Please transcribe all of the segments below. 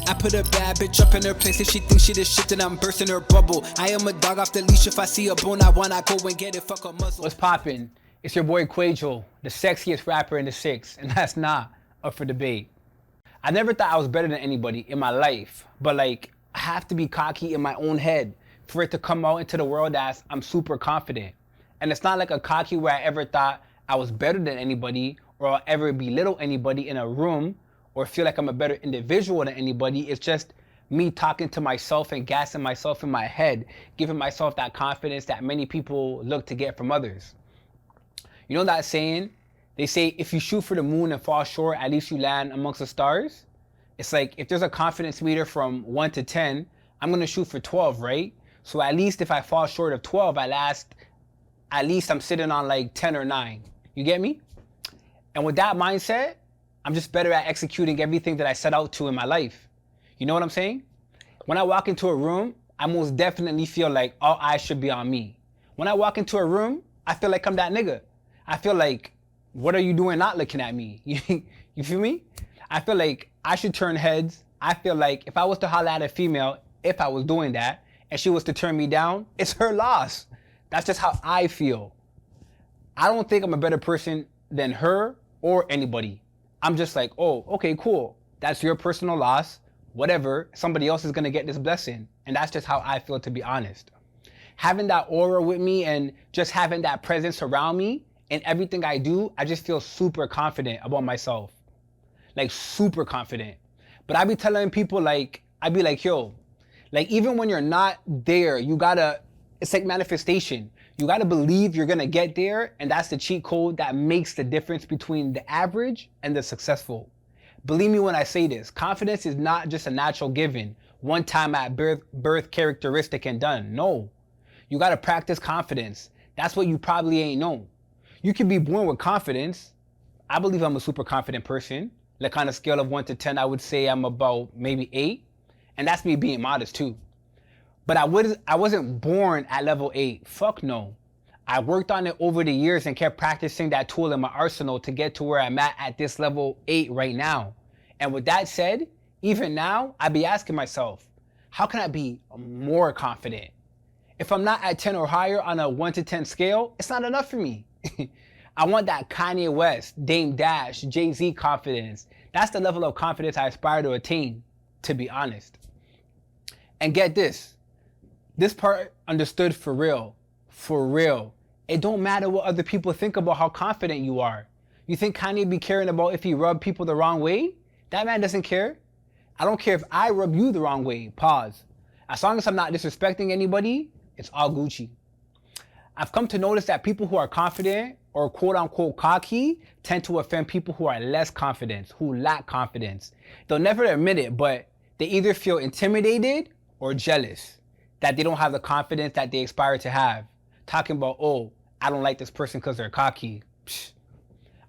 I put a bad bitch up in her place. If she thinks she the shit, then I'm bursting her bubble. I am a dog off the leash. If I see a bone I want, I go and get it. Fuck a muzzle. What's poppin'? It's your boy Kwaejo, the sexiest rapper in the six, and that's not up for debate. I never thought I was better than anybody in my life, but like, I have to be cocky in my own head for it to come out into the world as I'm super confident. And it's not like a cocky where I ever thought I was better than anybody or I'll ever belittle anybody in a room or feel like I'm a better individual than anybody. It's just me talking to myself and gassing myself in my head, giving myself that confidence that many people look to get from others. You know that saying? They say if you shoot for the moon and fall short, at least you land amongst the stars. It's like if there's a confidence meter from 1 to 10, I'm gonna shoot for 12, right? So at least if I fall short of 12, at least I'm sitting on like 10 or 9. You get me? And with that mindset, I'm just better at executing everything that I set out to in my life. You know what I'm saying? When I walk into a room, I most definitely feel like all eyes should be on me. When I walk into a room, I feel like I'm that nigga. I feel like, what are you doing not looking at me? You feel me? I feel like I should turn heads. I feel like if I was to holler at a female, if I was doing that, and she was to turn me down, it's her loss. That's just how I feel. I don't think I'm a better person than her or anybody. I'm just like, oh, okay, cool. That's your personal loss. Whatever. Somebody else is gonna get this blessing. And that's just how I feel, to be honest. Having that aura with me and just having that presence around me in everything I do, I just feel super confident about myself. Like super confident. But I be telling people like, I be like, yo, like even when you're not there, you gotta, it's like manifestation. You gotta believe you're gonna get there, and that's the cheat code that makes the difference between the average and the successful. Believe me when I say this, confidence is not just a natural given, one time at birth characteristic and done. No, you gotta practice confidence. That's what you probably ain't know. You can be born with confidence. I believe I'm a super confident person. Like on a scale of 1 to 10, I would say I'm about maybe 8. And that's me being modest too. But I wasn't born at level 8. Fuck no. I worked on it over the years and kept practicing that tool in my arsenal to get to where I'm at this level 8 right now. And with that said, even now, I be asking myself, how can I be more confident? If I'm not at 10 or higher on a 1 to 10 scale, it's not enough for me. I want that Kanye West, Dame Dash, Jay-Z confidence. That's the level of confidence I aspire to attain, to be honest. And get this. This part understood for real. For real. It don't matter what other people think about how confident you are. You think Kanye be caring about if he rubbed people the wrong way? That man doesn't care. I don't care if I rub you the wrong way. Pause. As long as I'm not disrespecting anybody, it's all Gucci. I've come to notice that people who are confident or quote unquote cocky tend to offend people who are less confident, who lack confidence. They'll never admit it, but they either feel intimidated or jealous that they don't have the confidence that they aspire to have. Talking about, oh, I don't like this person because they're cocky. Psh.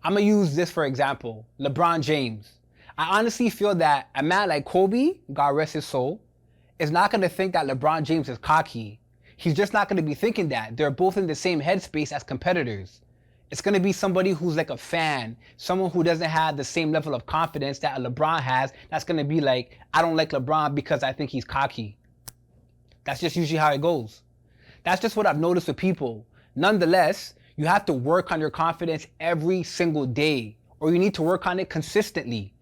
I'm gonna use this for example, LeBron James. I honestly feel that a man like Kobe, God rest his soul, is not gonna think that LeBron James is cocky. He's just not gonna be thinking that. They're both in the same headspace as competitors. It's gonna be somebody who's like a fan, someone who doesn't have the same level of confidence that a LeBron has, that's gonna be like, I don't like LeBron because I think he's cocky. That's just usually how it goes. That's just what I've noticed with people. Nonetheless, you have to work on your confidence every single day, or you need to work on it consistently.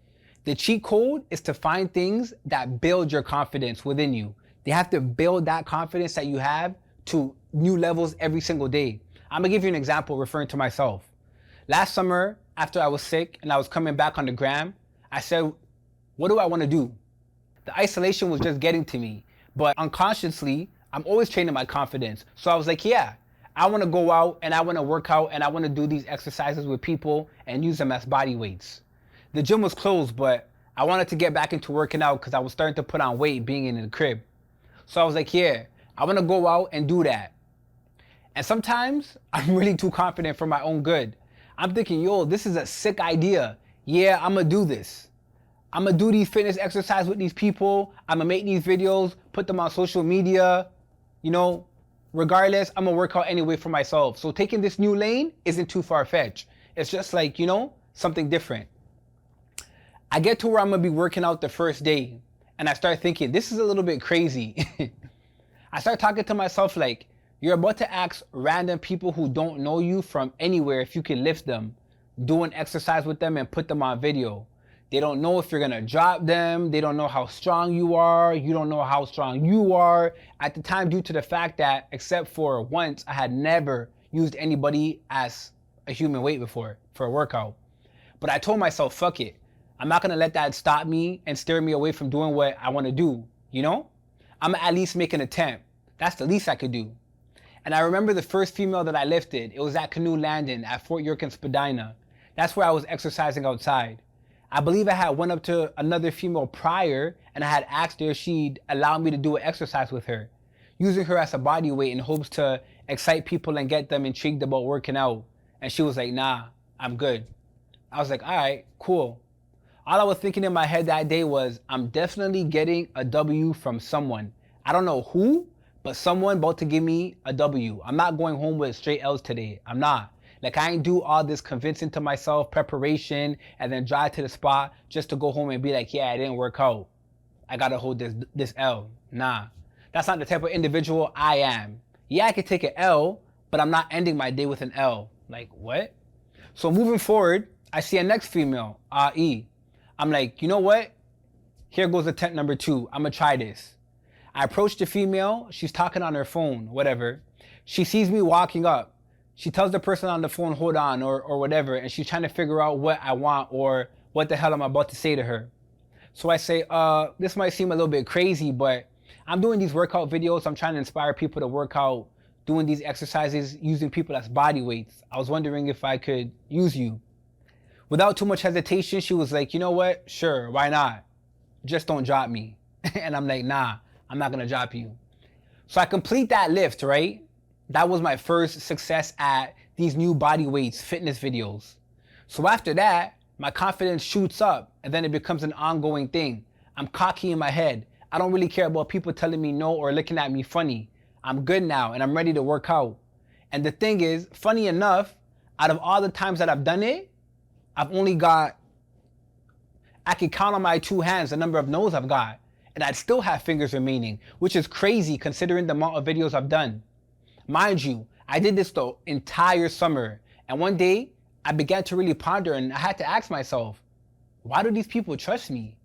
The cheat code is to find things that build your confidence within you. They have to build that confidence that you have to new levels every single day. I'm gonna give you an example referring to myself. Last summer, after I was sick and I was coming back on the gram, I said, what do I wanna do? The isolation was just getting to me, but unconsciously, I'm always training my confidence. So I was like, yeah, I wanna go out and I wanna work out and I wanna do these exercises with people and use them as body weights. The gym was closed, but I wanted to get back into working out because I was starting to put on weight being in the crib. So I was like, yeah, I want to go out and do that. And sometimes I'm really too confident for my own good. I'm thinking, yo, this is a sick idea. Yeah, I'm going to do this. I'm going to do these fitness exercises with these people. I'm going to make these videos, put them on social media. You know, regardless, I'm going to work out anyway for myself. So taking this new lane isn't too far-fetched. It's just like, you know, something different. I get to where I'm going to be working out the first day. And I start thinking, this is a little bit crazy. I start talking to myself like, you're about to ask random people who don't know you from anywhere if you can lift them, do an exercise with them and put them on video. They don't know if you're gonna drop them. They don't know how strong you are. You don't know how strong you are. At the time, due to the fact that, except for once, I had never used anybody as a human weight before for a workout. But I told myself, fuck it. I'm not gonna let that stop me and steer me away from doing what I wanna do, you know? I'm gonna at least make an attempt. That's the least I could do. And I remember the first female that I lifted. It was at Canoe Landing at Fort York and Spadina. That's where I was exercising outside. I believe I had went up to another female prior and I had asked her if she'd allow me to do an exercise with her, using her as a body weight in hopes to excite people and get them intrigued about working out. And she was like, nah, I'm good. I was like, all right, cool. All I was thinking in my head that day was, I'm definitely getting a W from someone. I don't know who, but someone about to give me a W. I'm not going home with straight L's today. I'm not. Like, I ain't do all this convincing to myself, preparation, and then drive to the spot just to go home and be like, yeah, I didn't work out. I gotta hold this L. Nah, that's not the type of individual I am. Yeah, I could take an L, but I'm not ending my day with an L. Like, what? So moving forward, I see a next female, E. I'm like, you know what? Here goes attempt number 2. I'm gonna try this. I approach the female. She's talking on her phone, whatever. She sees me walking up. She tells the person on the phone, hold on, or whatever, and she's trying to figure out what I want or what the hell I'm about to say to her. So I say, this might seem a little bit crazy, but I'm doing these workout videos. I'm trying to inspire people to work out, doing these exercises, using people as body weights. I was wondering if I could use you. Without too much hesitation, she was like, you know what? Sure, why not? Just don't drop me. And I'm like, nah, I'm not gonna drop you. So I complete that lift, right? That was my first success at these new body weights, fitness videos. So after that, my confidence shoots up and then it becomes an ongoing thing. I'm cocky in my head. I don't really care about people telling me no or looking at me funny. I'm good now and I'm ready to work out. And the thing is, funny enough, out of all the times that I've done it, I can count on my 2 hands the number of no's I've got. And I'd still have fingers remaining, which is crazy considering the amount of videos I've done. Mind you, I did this the entire summer. And one day, I began to really ponder and I had to ask myself, why do these people trust me?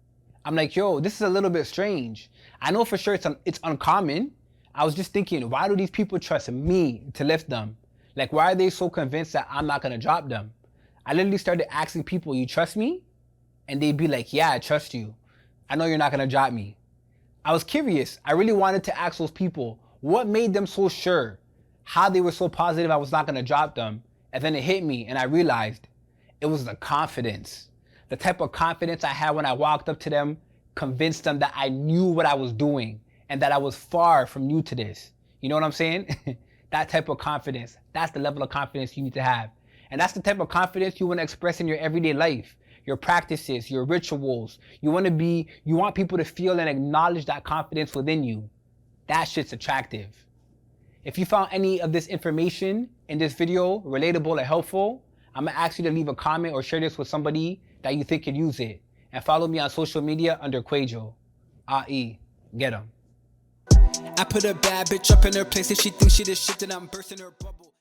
I'm like, yo, this is a little bit strange. I know for sure it's uncommon. I was just thinking, why do these people trust me to lift them? Like, why are they so convinced that I'm not gonna drop them? I literally started asking people, you trust me? And they'd be like, yeah, I trust you. I know you're not gonna drop me. I was curious. I really wanted to ask those people, what made them so sure? How they were so positive I was not gonna drop them. And then it hit me and I realized it was the confidence. The type of confidence I had when I walked up to them, convinced them that I knew what I was doing and that I was far from new to this. You know what I'm saying? That type of confidence, that's the level of confidence you need to have. And that's the type of confidence you wanna express in your everyday life, your practices, your rituals. You want people to feel and acknowledge that confidence within you. That shit's attractive. If you found any of this information in this video relatable or helpful, I'm gonna ask you to leave a comment or share this with somebody that you think could use it. And follow me on social media under Kwaejo. Get 'em. I put a bad bitch up in her place and she thinks she the shit, then I'm bursting her bubble.